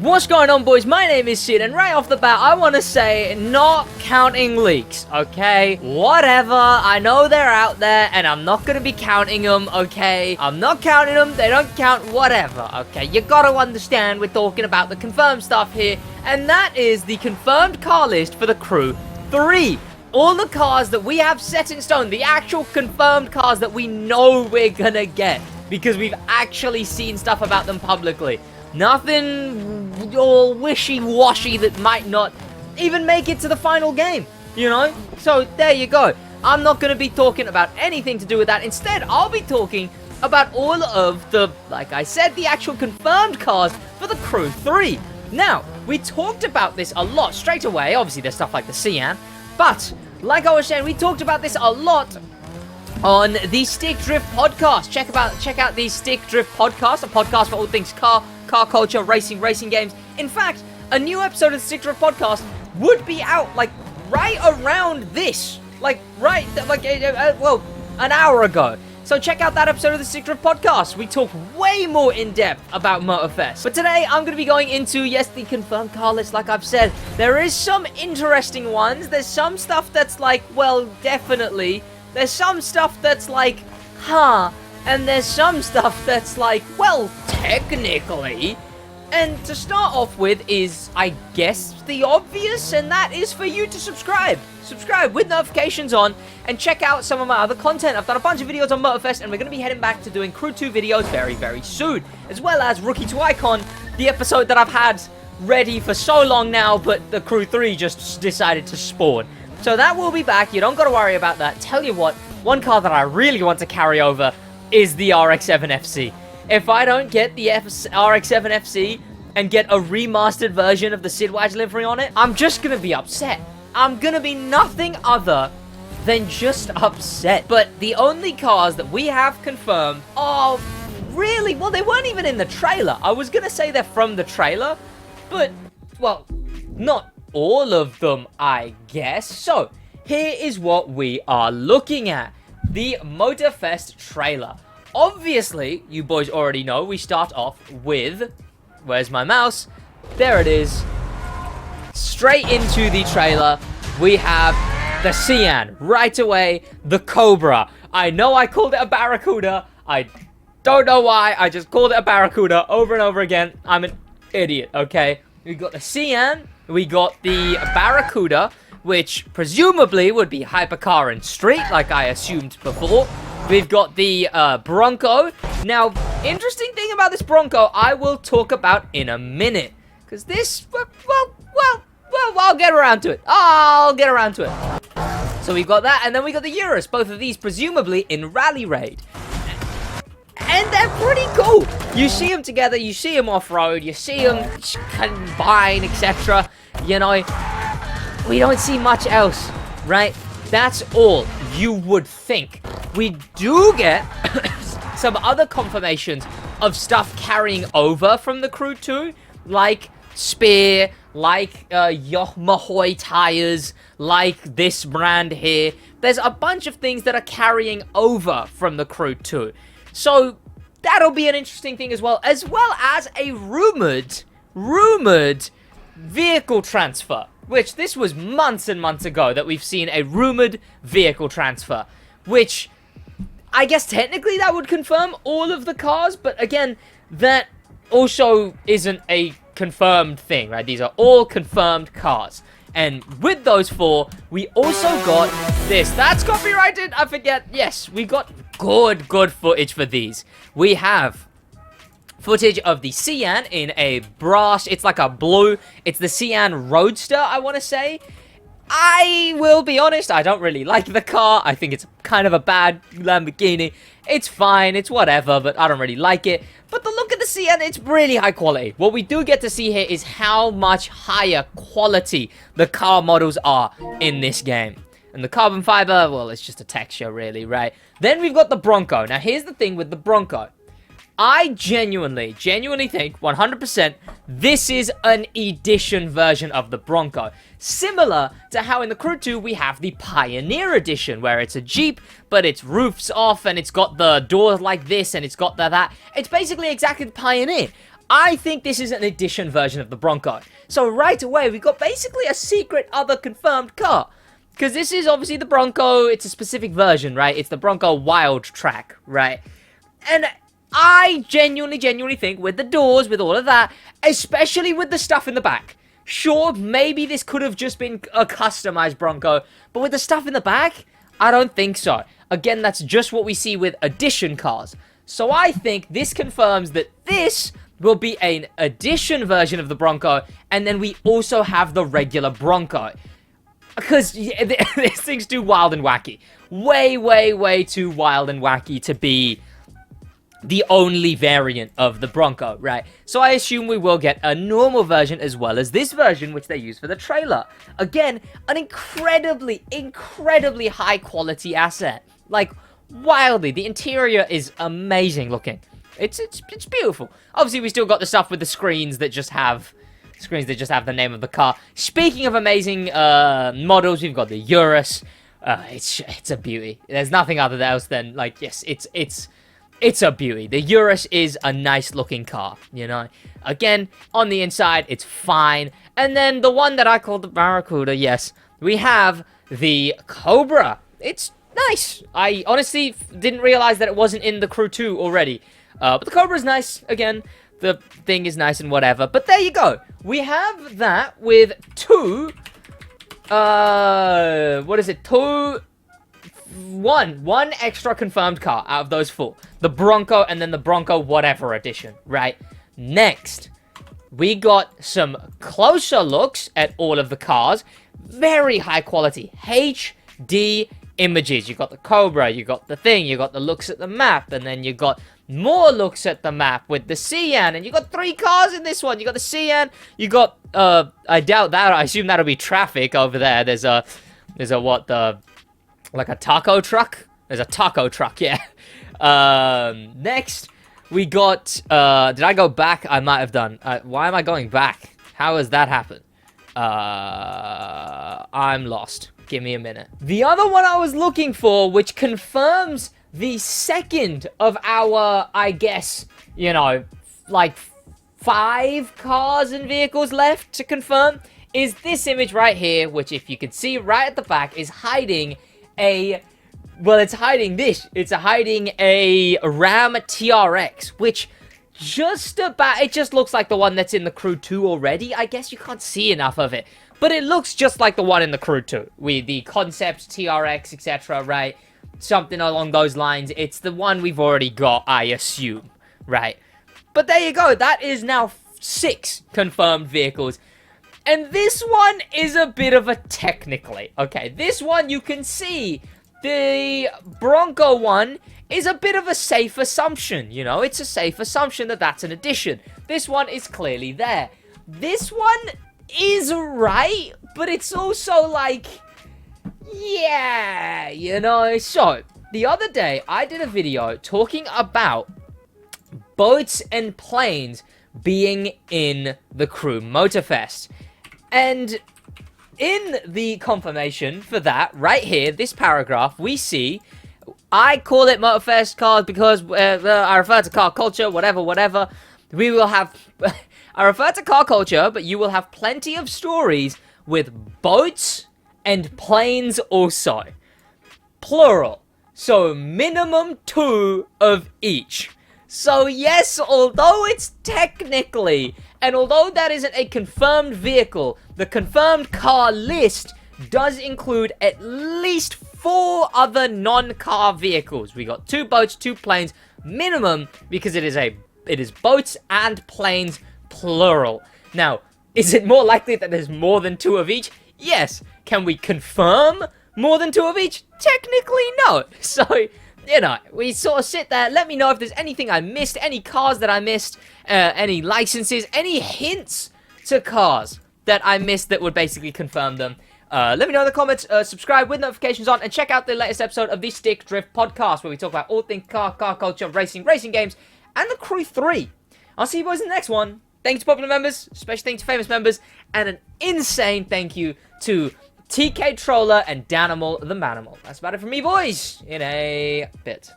What's going on, boys? My name is Sid, and right off the bat, I want to say, not counting leaks, okay? Whatever, I know they're out there, and I'm not going to be counting them, okay? I'm not counting them, they don't count, whatever, okay? You gotta understand, we're talking about the confirmed stuff here, and that is the confirmed car list for the Crew 3. All the cars that we have set in stone, the actual confirmed cars that we know we're gonna get, because we've actually seen stuff about them publicly. Nothing all wishy-washy that might not even make it to the final game, you know? So, there you go. I'm not going to be talking about anything to do with that. Instead, I'll be talking about all of the, like I said, the actual confirmed cars for the Crew 3. Now, we talked about this a lot straight away. Obviously, there's stuff like the Cyan. But, like I was saying, we talked about this a lot on the Stick Drift podcast. Check out the Stick Drift podcast, a podcast for all things car culture, racing games. In fact, a new episode of the Stick Drift podcast would be out, like, right around this. Well, an hour ago. So check out that episode of the Stick Drift podcast. We talk way more in depth about Motorfest. But today, I'm going to be going into, yes, the confirmed car list, like I've said. There is some interesting ones. There's some stuff that's like, well, definitely. There's some stuff that's like, huh. And there's some stuff that's like, well, technically. And to start off with is, I guess, the obvious, and that is for you to subscribe. Subscribe with notifications on, and check out some of my other content. I've done a bunch of videos on Motorfest, and we're going to be heading back to doing Crew 2 videos very, very soon. As well as Rookie to Icon, the episode that I've had ready for so long now, but the Crew 3 just decided to spawn. So that will be back. You don't got to worry about that. Tell you what, one car that I really want to carry over is the RX-7 FC. If I don't get the RX-7 FC and get a remastered version of the SidWaj livery on it, I'm just gonna be upset. I'm gonna be nothing other than just upset. But the only cars that we have confirmed are really, well, they weren't even in the trailer. I was gonna say they're from the trailer, but, well, not all of them, I guess. So, here is what we are looking at. The Motorfest trailer. Obviously, you boys already know, we start off with, where's my mouse? There it is. Straight into the trailer, we have the Cyan. Right away, the Cobra. I know I called it a Barracuda. I don't know why. I just called it a Barracuda over and over again. I'm an idiot, okay? We got the Cyan. We got the Barracuda, which presumably would be hypercar and street, like I assumed before. We've got the Bronco. Now, interesting thing about this Bronco, I will talk about in a minute. Because this, well, I'll get around to it. I'll get around to it. So we've got that, and then we got the Urus. Both of these presumably in Rally Raid. And they're pretty cool. You see them together, you see them off-road, you see them combine, etc. You know, we don't see much else, right? That's all you would think. We do get some other confirmations of stuff carrying over from the Crew 2, like Spear, like Yamaha tires, like this brand here. There's a bunch of things that are carrying over from the Crew 2. So that'll be an interesting thing as well as a rumored vehicle transfer. Which, this was months and months ago that we've seen a rumored vehicle transfer. Which, I guess technically that would confirm all of the cars. But again, that also isn't a confirmed thing, right? These are all confirmed cars. And with those four, we also got this. That's copyrighted, I forget. Yes, we got good footage for these. We have footage of the Cyan in a brass, it's like a blue, it's the Cyan Roadster, I want to say. I will be honest, I don't really like the car. I think it's kind of a bad Lamborghini. It's fine, it's whatever, but I don't really like it. But the look of the Cyan, it's really high quality. What we do get to see here is how much higher quality the car models are in this game. And the carbon fiber, well, it's just a texture really, right? Then we've got the Bronco. Now, here's the thing with the Bronco. I genuinely think 100% this is an edition version of the Bronco. Similar to how in the Crew 2 we have the Pioneer Edition, where it's a Jeep, but its roof's off and it's got the doors like this and it's got that. It's basically exactly the Pioneer. I think this is an edition version of the Bronco. So right away, we got basically a secret other confirmed car. Because this is obviously the Bronco, it's a specific version, right? It's the Bronco Wild Track, right? And I genuinely think with the doors, with all of that, especially with the stuff in the back. Sure, maybe this could have just been a customized Bronco, but with the stuff in the back, I don't think so. Again, that's just what we see with edition cars. So I think this confirms that this will be an edition version of the Bronco, and then we also have the regular Bronco. Because this thing's too wild and wacky. Way too wild and wacky to be the only variant of the Bronco, right? So I assume we will get a normal version as well as this version, which they use for the trailer. Again, an incredibly high quality asset. Like, wildly. The interior is amazing looking. It's beautiful. Obviously, we still got the stuff with the screens that just have the name of the car. Speaking of amazing models, we've got the Urus. It's a beauty. There's nothing other else than, like, yes, it's a beauty. The Urus is a nice looking car, you know. Again, on the inside, it's fine. And then the one that I call the Barracuda, yes, we have the Cobra. It's nice. I honestly didn't realize that it wasn't in the Crew 2 already. But the Cobra is nice. Again, the thing is nice and whatever. But there you go. We have that with two... what is it? One extra confirmed car out of those four. The Bronco and then the Bronco whatever edition, right? Next, we got some closer looks at all of the cars. Very high quality HD images. You got the Cobra, you got the thing, you got the looks at the map, and then you got more looks at the map with the Cyan, and you got 3 cars in this one. You got the Cyan, you got, I doubt that, I assume that'll be traffic over there. There's a like a taco truck? There's a taco truck, yeah. Next, we got, did I go back? I might have done. Why am I going back? How has that happened? I'm lost. Give me a minute. The other one I was looking for, which confirms the second of our, I guess, you know, like 5 cars and vehicles left to confirm, is this image right here, which if you can see right at the back, is hiding a, well, it's hiding this. It's hiding a Ram TRX, which just about, it just looks like the one that's in the Crew 2 already. I guess you can't see enough of it, but it looks just like the one in the Crew 2 with the concept TRX, etc., right? Something along those lines. It's the one we've already got, I assume, right? But there you go. That is now 6 confirmed vehicles. And this one is a bit of a technically. Okay, this one you can see. The Bronco one is a bit of a safe assumption. You know, it's a safe assumption that that's an addition. This one is clearly there. This one is right, but it's also like, yeah, you know. So, the other day, I did a video talking about boats and planes being in the Crew Motorfest. And in the confirmation for that, right here, this paragraph, we see, I call it Motorfest cars because I refer to car culture, whatever. We will have, I refer to car culture, but you will have plenty of stories with boats and planes also. Plural. So minimum 2 of each. So yes, although it's technically, and although that isn't a confirmed vehicle, the confirmed car list does include at least 4 other non-car vehicles. We got 2 boats, 2 planes, minimum, because it is boats and planes, plural. Now, is it more likely that there's more than 2 of each? Yes. Can we confirm more than 2 of each? Technically, no. So, you know, we sort of sit there. Let me know if there's anything I missed, any cars that I missed, any licenses, any hints to cars that I missed that would basically confirm them. Let me know in the comments, subscribe with notifications on, and check out the latest episode of the Stick Drift Podcast, where we talk about all things car culture, racing games, and the Crew 3. I'll see you boys in the next one. Thanks to popular members, special thanks to famous members, and an insane thank you to TK Troller and Danimal the Manimal. That's about it from me, boys, in a bit.